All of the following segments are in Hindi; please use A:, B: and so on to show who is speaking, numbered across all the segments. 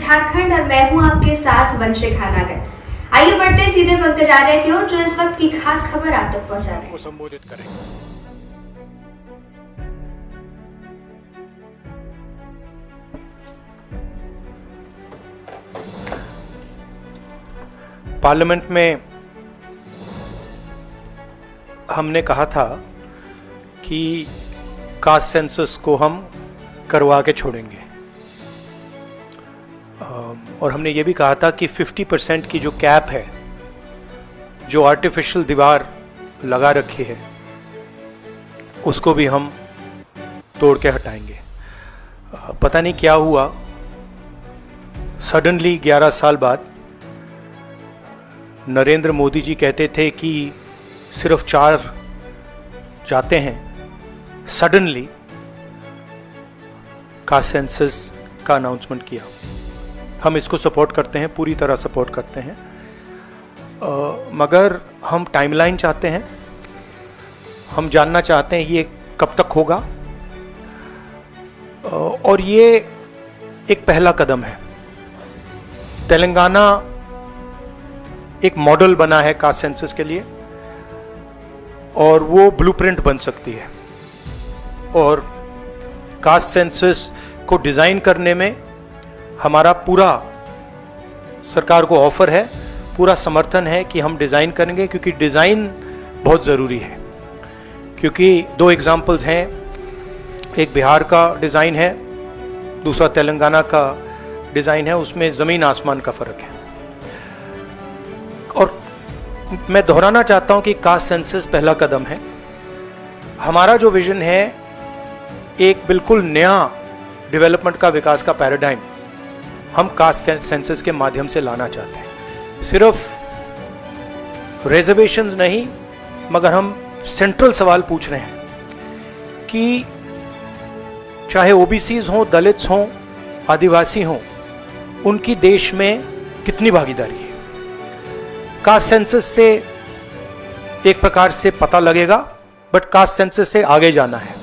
A: झारखंड और मैं हूं आपके साथ वंशिका नागर। आइए बढ़ते हैं सीधे पंकज आर्य की ओर जो इस वक्त की खास खबर आप तक पहुंचा रहे हैं।
B: संबोधित करेंगे। पार्लियामेंट में हमने कहा था कि कास्ट सेंसस को हम करवा के छोड़ेंगे और हमने ये भी कहा था कि 50% की जो कैप है, जो आर्टिफिशियल दीवार लगा रखी है, उसको भी हम तोड़ के हटाएंगे। पता नहीं क्या हुआ, सडनली 11 साल बाद नरेंद्र मोदी जी कहते थे कि सिर्फ 4 जाते हैं, सडनली कास्ट सेंसस का अनाउंसमेंट किया। हम इसको सपोर्ट करते हैं, पूरी तरह सपोर्ट करते हैं, मगर हम टाइमलाइन चाहते हैं। हम जानना चाहते हैं ये कब तक होगा, और ये एक पहला कदम है। तेलंगाना एक मॉडल बना है कास्ट सेंसस के लिए और वो ब्लूप्रिंट बन सकती है। और कास्ट सेंसस को डिजाइन करने में हमारा पूरा सरकार को ऑफर है, पूरा समर्थन है कि हम डिजाइन करेंगे, क्योंकि डिजाइन बहुत जरूरी है। क्योंकि 2 एग्जाम्पल्स हैं, एक बिहार का डिजाइन है, दूसरा तेलंगाना का डिजाइन है, उसमें जमीन आसमान का फर्क है। और मैं दोहराना चाहता हूं कि कास्ट सेंसस पहला कदम है। हमारा जो विजन है एक बिल्कुल नया डेवलपमेंट का, विकास का पैराडाइम हम कास्ट सेंसस के माध्यम से लाना चाहते हैं। सिर्फ रिजर्वेशंस नहीं, मगर हम सेंट्रल सवाल पूछ रहे हैं कि चाहे ओबीसीज हों, दलित्स हों, आदिवासी हों, उनकी देश में कितनी भागीदारी है। कास्ट सेंसस से एक प्रकार से पता लगेगा, बट कास्ट सेंसस से आगे जाना है।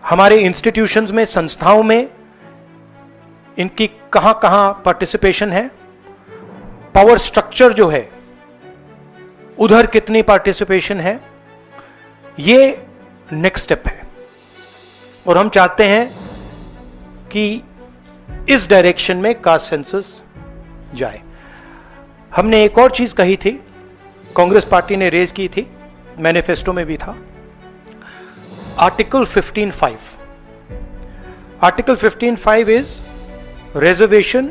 B: हमारे इंस्टीट्यूशंस में, संस्थाओं में इनकी कहां कहां पार्टिसिपेशन है, पावर स्ट्रक्चर जो है उधर कितनी पार्टिसिपेशन है, ये नेक्स्ट स्टेप है। और हम चाहते हैं कि इस डायरेक्शन में कास्ट सेंसस जाए। हमने एक और चीज कही थी, कांग्रेस पार्टी ने रेज की थी, मैनिफेस्टो में भी था, article 15(5). Article 15(5) is reservation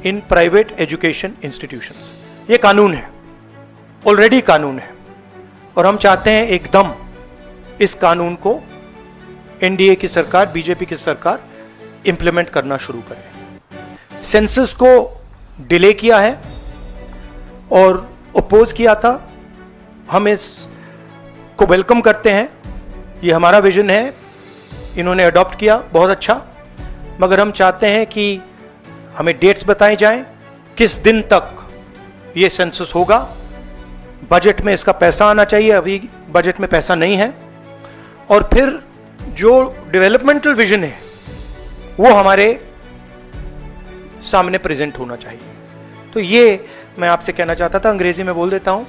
B: in private education institutions. ये कानून है, ऑलरेडी कानून है, और हम चाहते हैं एकदम इस कानून को एनडीए की सरकार, बीजेपी की सरकार इंप्लीमेंट करना शुरू करे। सेंसस को डिले किया है और अपोज किया था, हम इसको वेलकम करते हैं। ये हमारा विजन है, इन्होंने अडॉप्ट किया, बहुत अच्छा, मगर हम चाहते हैं कि हमें डेट्स बताई जाएं, किस दिन तक ये सेंसस होगा, बजट में इसका पैसा आना चाहिए, अभी बजट में पैसा नहीं है, और फिर जो डेवलपमेंटल विजन है वो हमारे सामने प्रेजेंट होना चाहिए। तो ये मैं आपसे कहना चाहता था, अंग्रेजी में बोल देता हूं।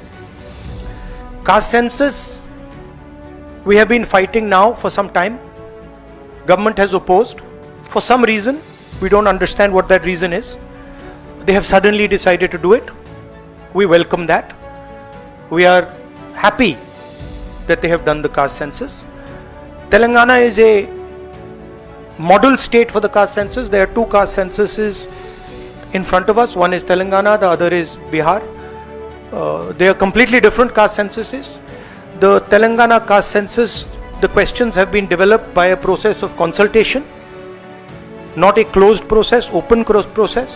B: Caste census we have been fighting now for some time. Government has opposed for some reason. We don't understand what that reason is. They have suddenly decided to do it. We welcome that. We are happy that they have done the caste census. Telangana is a model state for the caste census. There are 2 caste censuses in front of us. One is Telangana, the other is Bihar. They are completely different caste censuses. The Telangana caste census, the questions have been developed by a process of consultation, not a closed process, open process,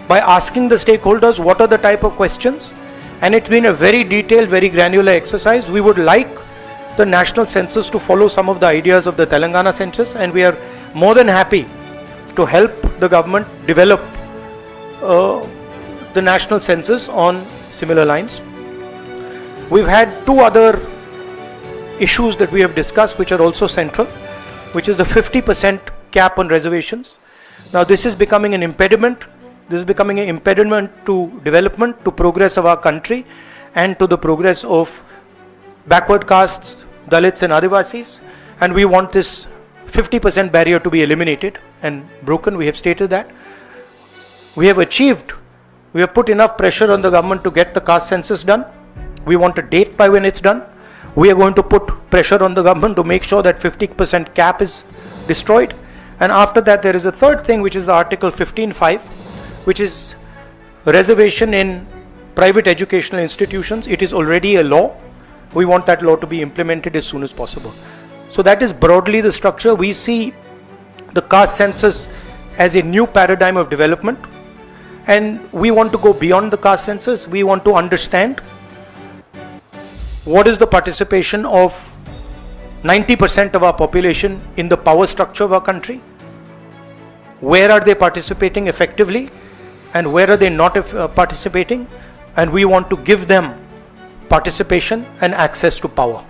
B: by asking the stakeholders what are the type of questions, and it's been a very detailed, very granular exercise. We would like the national census to follow some of the ideas of the Telangana census, and we are more than happy to help the government develop the national census on similar lines. We've had 2 other issues that we have discussed which are also central, which is the 50% cap on reservations. Now this is becoming an impediment. This is becoming an impediment to development, to progress of our country, and to the progress of backward castes, Dalits and Adivasis. And we want this 50% barrier to be eliminated and broken. We have stated that. We have put enough pressure on the government to get the caste census done. We want a date by when it's done. We are going to put pressure on the government to make sure that 50% cap is destroyed. And after that, there is a third thing, which is the Article 15(5), which is reservation in private educational institutions. It is already a law. We want that law to be implemented as soon as possible. So that is broadly the structure. We see the caste census as a new paradigm of development, and we want to go beyond the caste census. We want to understand what is the participation of 90% of our population in the power structure of our country. Where are they participating effectively, and where are they not participating? And we want to give them participation and access to power.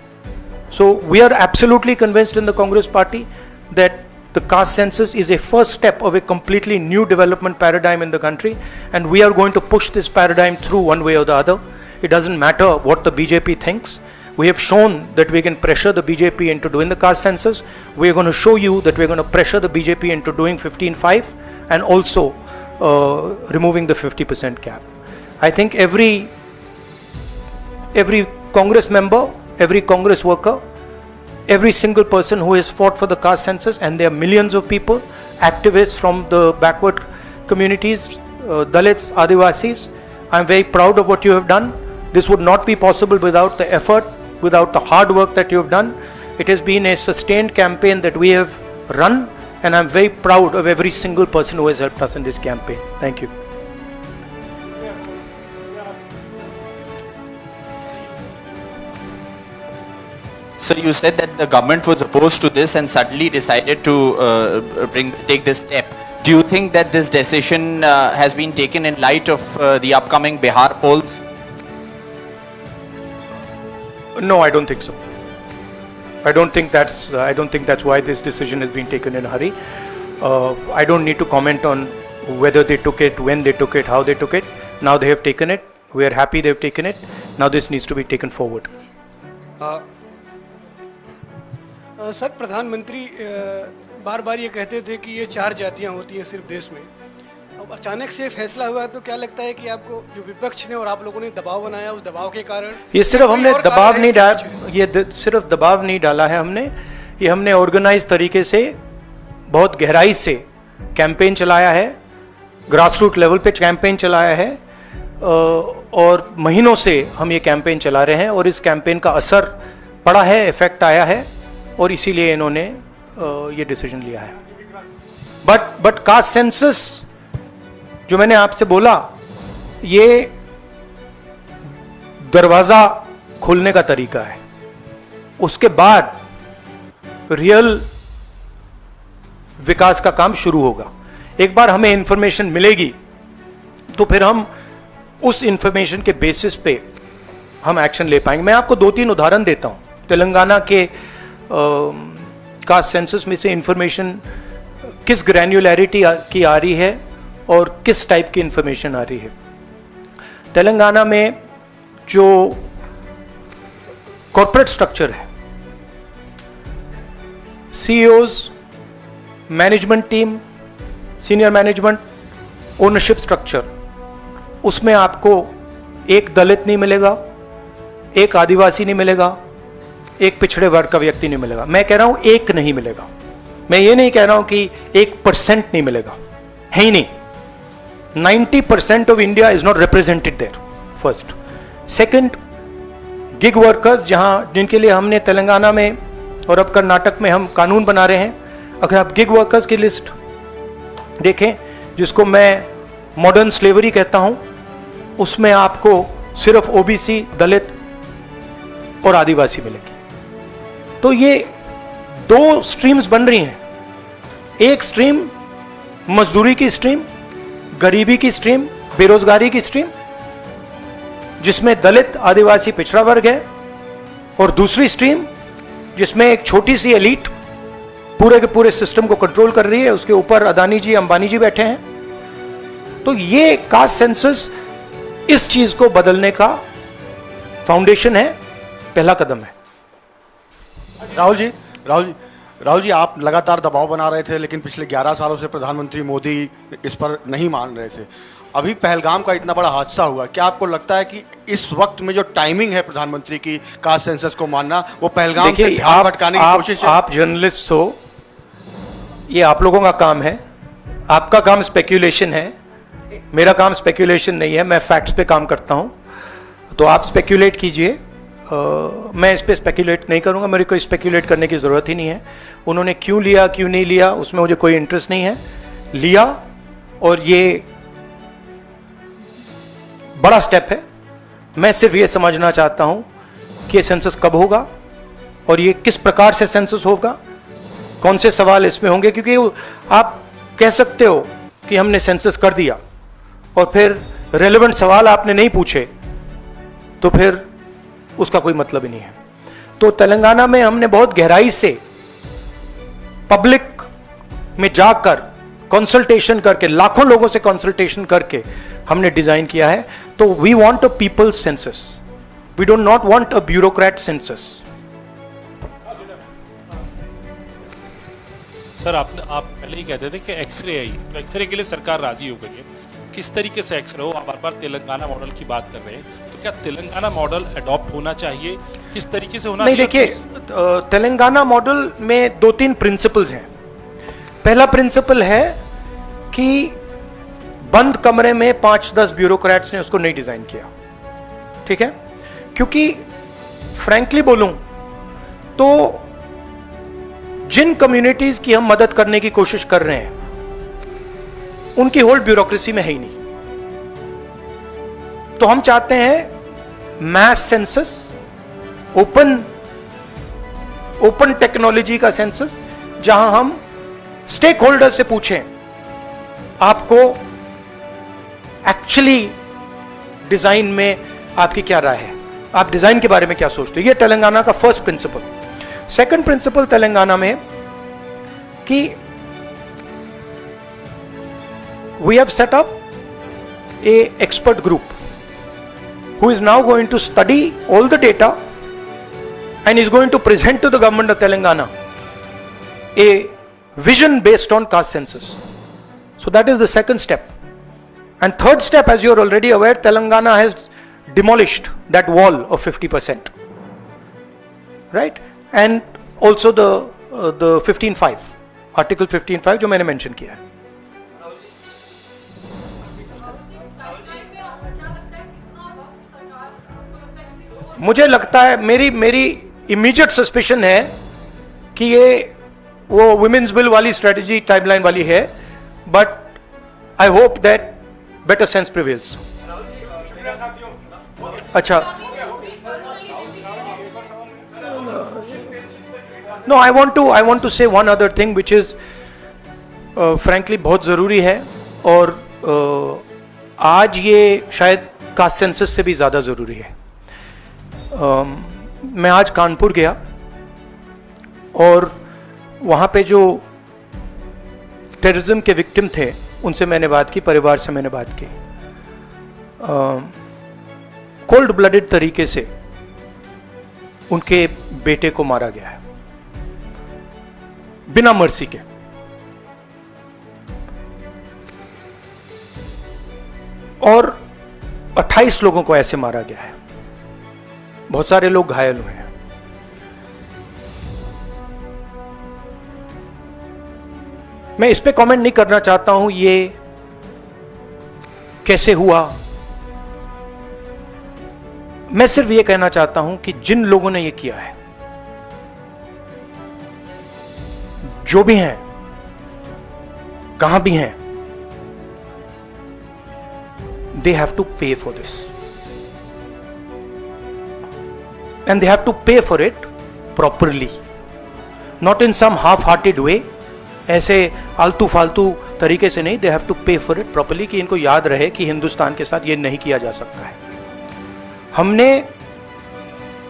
B: So we are absolutely convinced in the Congress Party that the caste census is a first step of a completely new development paradigm in the country, and we are going to push this paradigm through one way or the other. It doesn't matter what the BJP thinks. We have shown that we can pressure the BJP into doing the caste census. We are going to show you that we are going to pressure the BJP into doing 15(5) and also removing the 50% cap. I think every Congress member, every Congress worker, every single person who has fought for the caste census, and there are millions of people, activists from the backward communities, Dalits, Adivasis, I'm very proud of what you have done. This would not be possible without the effort, without the hard work that you have done. It has been a sustained campaign that we have run, and I'm very proud of every single person who has helped us in this campaign. Thank you.
C: So you said that the government was opposed to this and suddenly decided to take this step. Do you think that this decision has been taken in light of the upcoming Bihar polls?
B: No, I don't think so. I don't think that's why this decision has been taken in a hurry. I don't need to comment on whether they took it, when they took it, how they took it. Now they have taken it. We are happy they've taken it. Now this needs to be taken forward.
D: Sir, प्रधानमंत्री बार बार ये कहते थे कि ये 4 जातियां होती हैं सिर्फ देश में. अब अचानक से फैसला हुआ, तो क्या लगता है कि आपको जो विपक्ष ने और आप लोगों ने दबाव बनाया, उस दबाव के कारण?
B: ये सिर्फ हमने दबाव नहीं डाला, ये सिर्फ दबाव नहीं डाला है हमने. ये हमने ऑर्गेनाइज तरीके से बहुत गहराई से कैंपेन चलाया है, ग्रासरूट लेवल पे कैंपेन चलाया है, और महीनों से हम ये कैंपेन चला रहे हैं, और इस कैंपेन का असर पड़ा है, इफेक्ट आया है, और इसीलिए इन्होंने ये डिसीजन लिया है. बट कास्ट सेंसस जो मैंने आपसे बोला, ये दरवाजा खोलने का तरीका है. उसके बाद रियल विकास का काम शुरू होगा. एक बार हमें इंफॉर्मेशन मिलेगी तो फिर हम उस इंफॉर्मेशन के बेसिस पे हम एक्शन ले पाएंगे. मैं आपको 2-3 उदाहरण देता हूं. तेलंगाना के कास्ट सेंसस में से इंफॉर्मेशन किस ग्रैन्युलैरिटी की आ रही है और किस टाइप की इंफॉर्मेशन आ रही है. तेलंगाना में जो कॉर्पोरेट स्ट्रक्चर है, CEOs, management team, senior management, ownership structure, उसमें आपको एक दलित नहीं मिलेगा, एक आदिवासी नहीं मिलेगा, एक पिछड़े वर्ग का व्यक्ति नहीं मिलेगा. मैं कह रहा हूं एक नहीं मिलेगा. मैं ये नहीं कह रहा हूं कि 1% नहीं मिलेगा, है ही नहीं. 90% of India is not represented there. First. Second, gig workers, जिनके लिए हमने तेलंगाना में और अब कर्नाटक में हम कानून बना रहे हैं. अगर आप गिग वर्कर्स की लिस्ट देखें, जिसको मैं मॉडर्न स्लेवरी कहता हूं, उसमें आपको सिर्फ ओबीसी, दलित और आदिवासी मिलेंगे. तो ये 2 स्ट्रीम्स बन रही हैं. एक स्ट्रीम मजदूरी की स्ट्रीम, गरीबी की स्ट्रीम, बेरोजगारी की स्ट्रीम, जिसमें दलित, आदिवासी, पिछड़ा वर्ग है, और दूसरी स्ट्रीम जिसमें एक छोटी सी एलीट पूरे के पूरे सिस्टम को कंट्रोल कर रही है, उसके ऊपर अदानी जी अंबानी जी बैठे हैं। तो ये कास्ट सेंसस इस चीज को बदलने का फाउंडेशन है, पहला कदम है।
E: राहुल जी, आप लगातार दबाव बना रहे थे, लेकिन पिछले 11 सालों से प्रधानमंत्री मोदी इस पर नहीं मान रहे थे। अभी पहलगाम का इतना बड़ा हादसा हुआ, क्या आपको लगता है कि इस वक्त में जो टाइमिंग है प्रधानमंत्री की कास्ट सेंसस को मानना, वो पहलगाम से ध्यान भटकाने की कोशिश है?
B: आप जर्नलिस्ट हो, ये आप लोगों का काम है, आपका काम स्पेक्यूलेशन है, मेरा काम स्पेक्यूलेशन नहीं है, मैं फैक्ट्स पे काम करता हूं। तो आप स्पेक्यूलेट कीजिए, मैं इस पे स्पेक्यूलेट नहीं करूंगा, मेरे को स्पेक्यूलेट करने की ज़रूरत ही नहीं है। उन्होंने क्यों लिया क्यों नहीं लिया उसमें मुझे कोई इंटरेस्ट नहीं है। लिया और ये बड़ा स्टेप है। मैं सिर्फ ये समझना चाहता हूं कि ये सेंसस कब होगा और ये किस प्रकार से सेंसस होगा, कौन से सवाल इसमें होंगे, क्योंकि आप कह सकते हो कि हमने सेंसस कर दिया और फिर रेलेवेंट सवाल आपने नहीं पूछे तो फिर उसका कोई मतलब ही नहीं है। तो तेलंगाना में हमने बहुत गहराई से पब्लिक में जाकर कंसल्टेशन करके, लाखों लोगों से कंसल्टेशन करके हमने डिजाइन किया है। तो we want a people census, we don't not want a bureaucrat census.
F: Sir आप पहले ही कहते थे कि एक्सरे आई, तो एक्सरे के लिए सरकार राजी हो गई है। किस तरीके से एक्सरे हो, आप बार बार तेलंगाना मॉडल की बात कर रहे हैं, तो क्या तेलंगाना मॉडल अडॉप्ट होना चाहिए, किस तरीके से होना
B: नहीं,
F: चाहिए?
B: देखिए तेलंगाना मॉडल में 2-3 प्रिंसिपल्स हैं। पहला प्रिंसिपल है कि बंद कमरे में 5-10 ब्यूरोक्रेट्स ने उसको नहीं डिजाइन किया, ठीक है? क्योंकि फ्रैंकली बोलूं तो जिन कम्युनिटीज की हम मदद करने की कोशिश कर रहे हैं उनकी होल्ड ब्यूरोक्रेसी में है ही नहीं। तो हम चाहते हैं मैस सेंसस, ओपन टेक्नोलॉजी का सेंसस, जहां हम स्टेक होल्डर से पूछें आपको एक्चुअली डिजाइन में आपकी क्या राय है, आप डिजाइन के बारे में क्या सोचते हो। यह तेलंगाना का first principle. Second principle Telangana में कि we have set up a expert group who is now going to study all the data and is going to present to the government of Telangana a vision based on caste census. So that is the second step. And third step, as you are already aware, Telangana has demolished that wall of 50%, right? And also the 15(5), Article 15(5) जो मैंने मेंशन किया है। मुझे लगता है, मेरी इमीडिएट सस्पिशन है कि ये वो वुमेन्स बिल वाली स्ट्रेटजी टाइमलाइन वाली है, but I hope that better sense prevails. अच्छा, नो, आई वांट टू से one other thing which is frankly बहुत जरूरी है, और आज ये शायद कास्ट सेंसस से भी ज्यादा जरूरी है। मैं आज कानपुर गया और वहाँ पे जो टेररिज्म के विक्टिम थे उनसे मैंने बात की, परिवार से मैंने बात की। कोल्ड ब्लडेड तरीके से उनके बेटे को मारा गया है, बिना मर्सी के। और 28 लोगों को ऐसे मारा गया है, बहुत सारे लोग घायल हुए हैं। मैं इस पे कमेंट नहीं करना चाहता हूं ये कैसे हुआ। मैं सिर्फ ये कहना चाहता हूं कि जिन लोगों ने ये किया है, जो भी हैं, कहां भी हैं, they have to pay for this and they have to pay for it properly, not in some half-hearted way, ऐसे आलतू फालतू तरीके से नहीं। they have to pay for it properly, कि इनको याद रहे कि हिंदुस्तान के साथ ये नहीं किया जा सकता है। हमने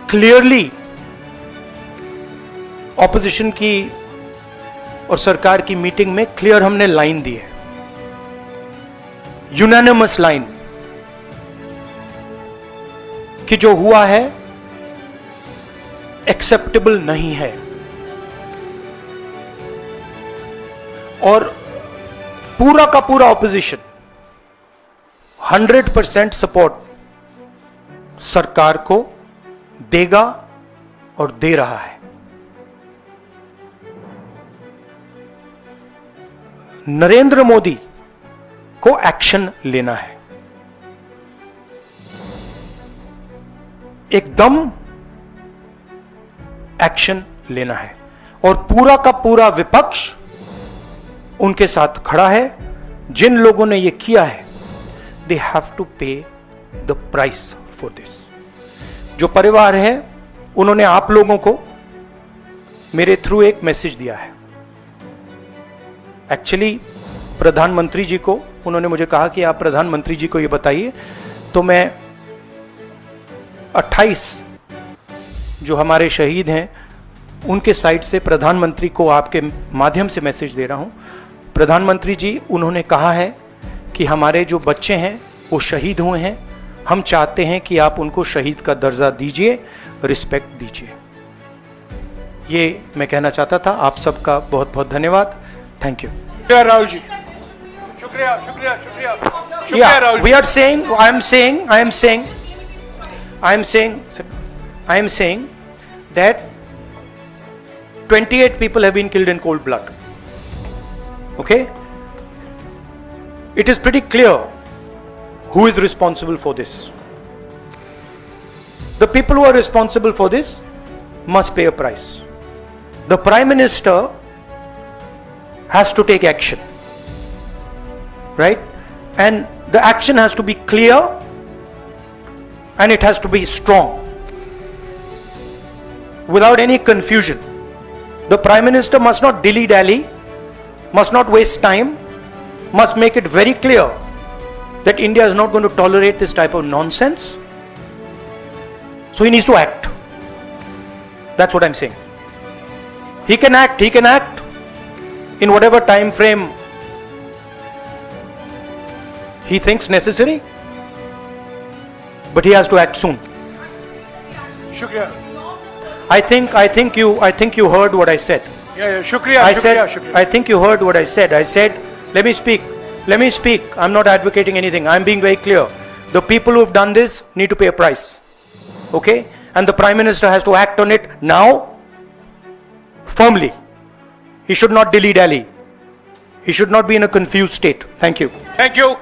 B: क्लियरली ऑपोजिशन की और सरकार की मीटिंग में क्लियर हमने लाइन दी है, यूनानिमस लाइन, कि जो हुआ है एक्सेप्टेबल नहीं है। और पूरा का पूरा ऑपोजिशन 100% सपोर्ट सरकार को देगा और दे रहा है। नरेंद्र मोदी को एक्शन लेना है, एकदम एक्शन लेना है, और पूरा का पूरा विपक्ष उनके साथ खड़ा है। जिन लोगों ने यह किया है, दे हैव टू पे द प्राइस फॉर दिस। जो परिवार है, उन्होंने आप लोगों को मेरे थ्रू एक मैसेज दिया है। एक्चुअली प्रधानमंत्री जी को उन्होंने मुझे कहा कि आप प्रधानमंत्री जी को यह बताइए, तो मैं 28 जो हमारे शहीद हैं उनके साइड से प्रधानमंत्री को आपके माध्यम से मैसेज दे रहा हूं। प्रधानमंत्री जी, उन्होंने कहा है कि हमारे जो बच्चे हैं वो शहीद हुए हैं, हम चाहते हैं कि आप उनको शहीद का दर्जा दीजिए, रिस्पेक्ट दीजिए। ये मैं कहना चाहता था। आप सबका बहुत बहुत धन्यवाद। Thank you.
D: राहुल जी, शुक्रिया शुक्रिया शुक्रिया शुक्रिया
B: Yeah,
D: Rahul
B: we are saying, I am saying that 28 people have been killed in cold blood. Okay? It is pretty clear who is responsible for this. The people who are responsible for this must pay a price. The Prime Minister has to take action. Right? And the action has to be clear and it has to be strong, without any confusion. The Prime Minister must not dilly-dally, must not waste time, must make it very clear that India is not going to tolerate this type of nonsense. So he needs to act. That's what I'm saying. He can act in whatever time frame he thinks necessary, but he has to act soon.
D: शुक्रिया
B: I think you heard what I said.
D: शुक्रिया
B: I
D: शुक्रिया
B: said,
D: शुक्रिया
B: I think you heard what I said. I said, let me speak. I'm not advocating anything. I'm being very clear. The people who've done this need to pay a price. Okay? And the Prime Minister has to act on it now, firmly. He should not dilly-dally. He should not be in a confused state. Thank you.
D: Thank you